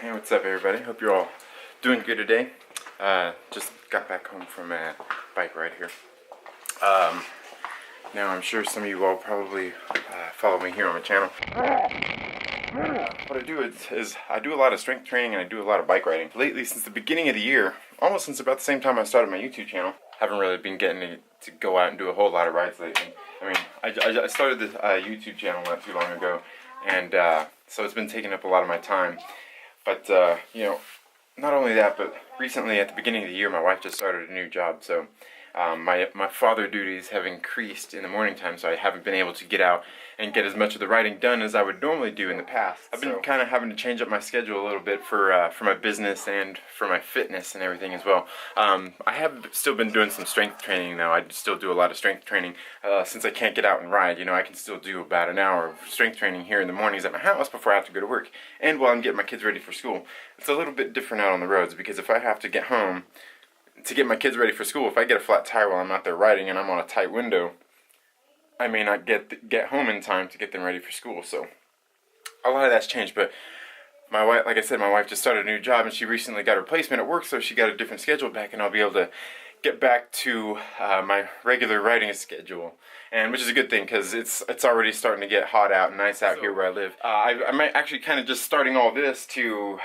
Hey, what's up everybody? Hope you're all doing good today. Just got back home from a bike ride here. Now I'm sure some of you all probably follow me here on my channel. What I do is I do a lot of strength training and I do a lot of bike riding. Lately, since the beginning of the year, almost since about the same time I started my YouTube channel, haven't really been getting to go out and do a whole lot of rides lately. I mean, I started the YouTube channel not too long ago, and so it's been taking up a lot of my time. But, you know, not only that, but recently at the beginning of the year, my wife just started a new job, so my father duties have increased in the morning time, so I haven't been able to get out and get as much of the riding done as I would normally do in the past. I've been kind of having to change up my schedule a little bit for my business and for my fitness and everything as well. I have still been doing some strength training though. I still do a lot of strength training since I can't get out and ride. You know, I can still do about an hour of strength training here in the mornings at my house before I have to go to work and while I'm getting my kids ready for school. It's a little bit different out on the roads because if I have to get home to get my kids ready for school, if I get a flat tire while I'm out there riding and I'm on a tight window, I may not get home in time to get them ready for school. So a lot of that's changed. But my wife, like I said, my wife just started a new job and she recently got a replacement at work, so she got a different schedule back, and I'll be able to get back to my regular riding schedule, and which is a good thing because it's already starting to get hot out and nice out here where I live. I might actually kind of just starting all this to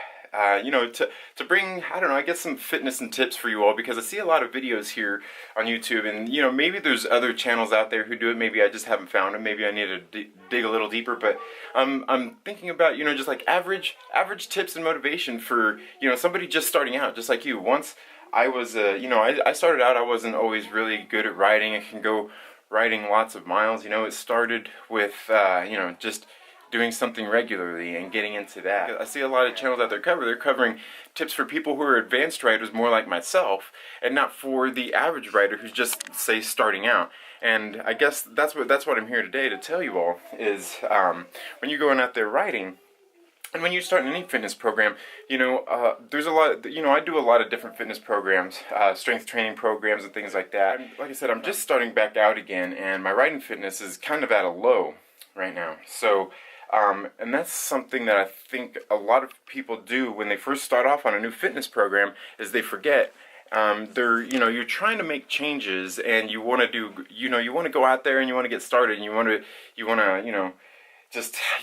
you know, to bring, I don't know, I guess some fitness and tips for you all, because I see a lot of videos here on YouTube, and you know, maybe there's other channels out there who do it, maybe I just haven't found them, maybe I need to dig a little deeper, but I'm thinking about, you know, just like average tips and motivation for, you know, somebody just starting out, just like you. Once I was, you know, I started out, I wasn't always really good at riding. I can go riding lots of miles, you know. It started with, you know, just doing something regularly and getting into that. I see a lot of channels out there they're covering tips for people who are advanced riders more like myself, and not for the average rider who's just, say, starting out. And I guess that's what I'm here today to tell you all is when you're going out there riding, and when you start any fitness program, you know, there's a lot, you know, I do a lot of different fitness programs, strength training programs and things like that. And like I said, I'm just starting back out again, and my riding fitness is kind of at a low right now. So and that's something that I think a lot of people do when they first start off on a new fitness program, is they forget. You know, you're trying to make changes, and you want to do, you know, you want to go out there and you want to get started, and you want to, you know,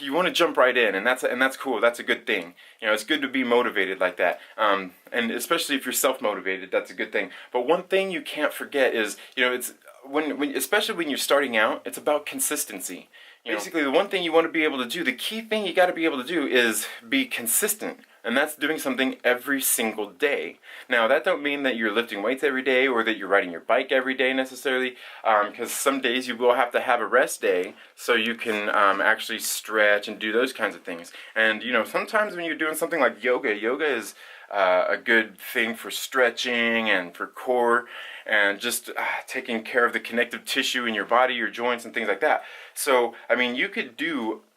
you want to jump right in, and that's cool. That's a good thing. You know, it's good to be motivated like that. And especially if you're self-motivated, that's a good thing. But one thing you can't forget is, you know, it's especially when you're starting out, it's about consistency. You know, basically, the one thing you want to be able to do, the key thing you got to be able to do is be consistent. And that's doing something every single day. Now, that don't mean that you're lifting weights every day or that you're riding your bike every day necessarily, because some days you will have to have a rest day so you can actually stretch and do those kinds of things. And, you know, sometimes when you're doing something like yoga is a good thing for stretching and for core and just taking care of the connective tissue in your body, your joints and things like that. So, I mean, you could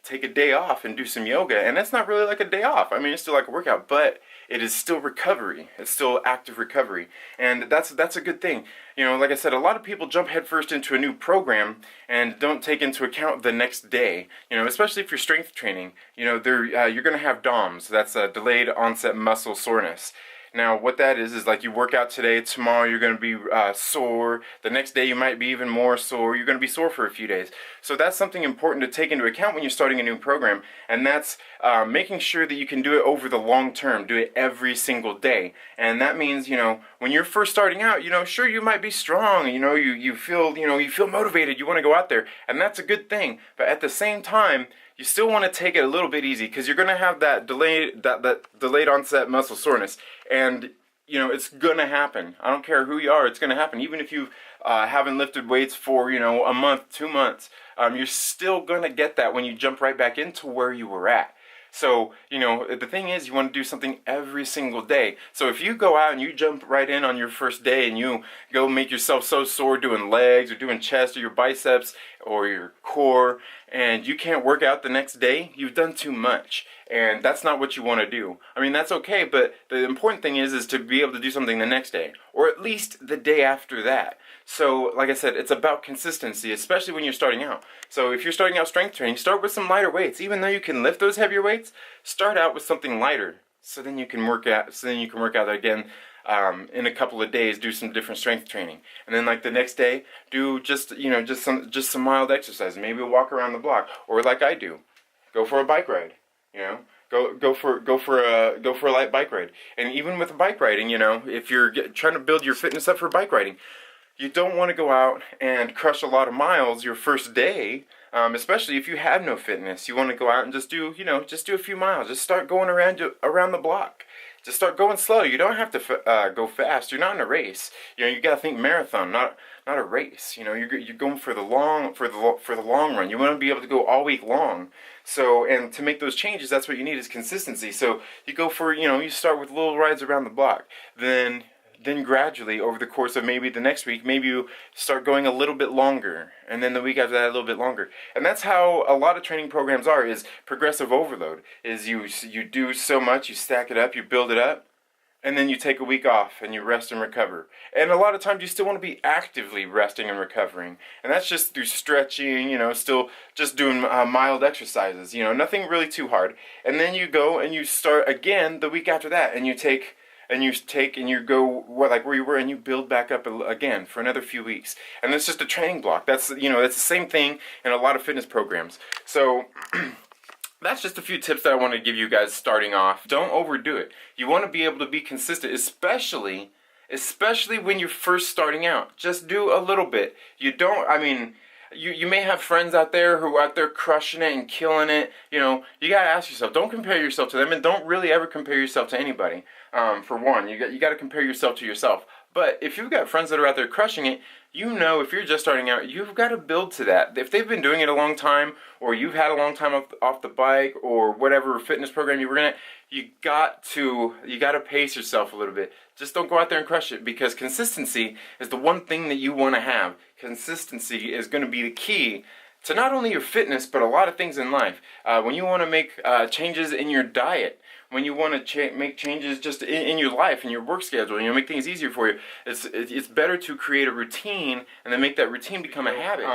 take a day off and do some yoga, and that's not really like a day off. I mean, it's still like a workout, but it is still recovery. It's still active recovery, and that's a good thing. You know, like I said, a lot of people jump headfirst into a new program and don't take into account the next day. You know, especially if you're strength training. You know, you're going to have DOMS. That's delayed onset muscle soreness. Now, what that is like you work out today, tomorrow you're going to be sore, the next day you might be even more sore, you're going to be sore for a few days. So that's something important to take into account when you're starting a new program, and that's making sure that you can do it over the long term, do it every single day. And that means, you know, when you're first starting out, you know, sure, you might be strong, you know, you feel motivated, you want to go out there, and that's a good thing, but at the same time, you still want to take it a little bit easy, because you're going to have that delayed onset muscle soreness, and you know, it's going to happen. I don't care who you are, it's going to happen. Even if you haven't lifted weights for, you know, a month, 2 months, you're still going to get that when you jump right back into where you were at. So, you know, the thing is, you want to do something every single day. So if you go out and you jump right in on your first day and you go make yourself so sore doing legs or doing chest or your biceps or your core, and you can't work out the next day, you've done too much. And that's not what you want to do. I mean, that's okay, but the important thing is to be able to do something the next day, or at least the day after that. So, like I said, it's about consistency, especially when you're starting out. So if you're starting out strength training, start with some lighter weights. Even though you can lift those heavier weights, start out with something lighter. So then you can work out. So then you can work out again in a couple of days. Do some different strength training, and then like the next day, do just some mild exercise. Maybe walk around the block, or like I do, go for a bike ride. You know, go for a light bike ride. And even with bike riding, if you're trying to build your fitness up for bike riding, you don't want to go out and crush a lot of miles your first day. Especially if you have no fitness, you want to go out and just do a few miles. Just start going around the block. Just start going slow. You don't have to go fast. You're not in a race. You got to think marathon, not a race. You're going for the long run. You want to be able to go all week long. So, and to make those changes, that's what you need is consistency. So you go for you start with little rides around the block. Then gradually, over the course of maybe the next week, maybe you start going a little bit longer, and then the week after that a little bit longer. And that's how a lot of training programs are, is progressive overload. Is you do so much, you stack it up, you build it up, and then you take a week off and you rest and recover. And a lot of times you still want to be actively resting and recovering. And that's just through stretching, still just doing mild exercises, nothing really too hard. And then you go and you start again the week after that, and you go where you were, and you build back up again for another few weeks. And that's just a training block. That's the same thing in a lot of fitness programs. So that's just a few tips that I want to give you guys starting off. Don't overdo it. You want to be able to be consistent, especially when you're first starting out. Just do a little bit. You may have friends out there who are out there crushing it and killing it. You got to ask yourself, don't compare yourself to them, and don't really ever compare yourself to anybody. For one, you got to compare yourself to yourself. But if you've got friends that are out there crushing it, if you're just starting out, you've got to build to that. If they've been doing it a long time, or you've had a long time off the bike, or whatever fitness program you were in, you got to pace yourself a little bit. Just don't go out there and crush it, because consistency is the one thing that you want to have. Consistency is going to be the key to not only your fitness, but a lot of things in life. When you want to make changes in your diet, when you want to make changes just in your life, in your work schedule, make things easier for you, it's better to create a routine and then make that routine become a habit.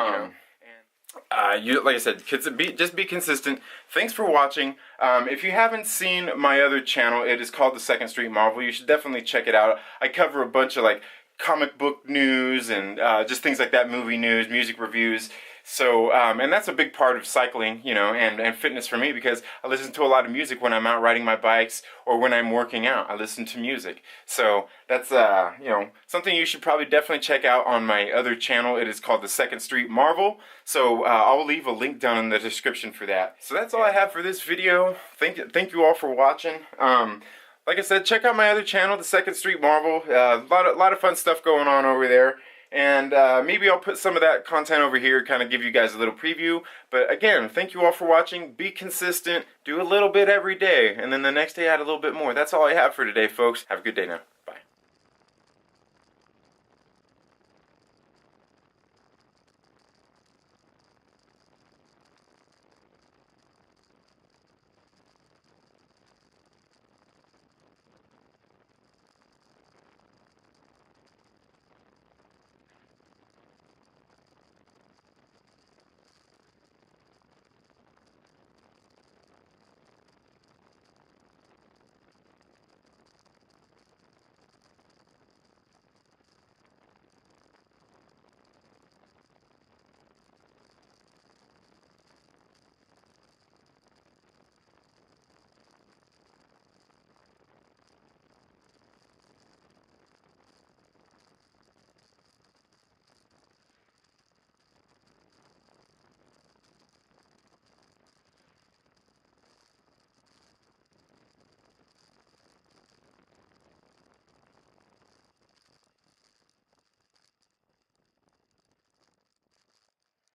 Like I said, just be consistent. Thanks for watching. If you haven't seen my other channel, it is called The Second Street Marvel. You should definitely check it out. I cover a bunch of comic book news and just things like that, movie news, music reviews. So, and that's a big part of cycling, and fitness for me, because I listen to a lot of music when I'm out riding my bikes or when I'm working out. I listen to music. So that's, something you should probably definitely check out on my other channel. It is called The Second Street Marvel. So I'll leave a link down in the description for that. So that's all I have for this video. Thank you all for watching. Like I said, check out my other channel, The Second Street Marvel. A lot of fun stuff going on over there. And maybe I'll put some of that content over here, kind of give you guys a little preview. But again, thank you all for watching. Be consistent. Do a little bit every day. And then the next day add a little bit more. That's all I have for today, folks. Have a good day now.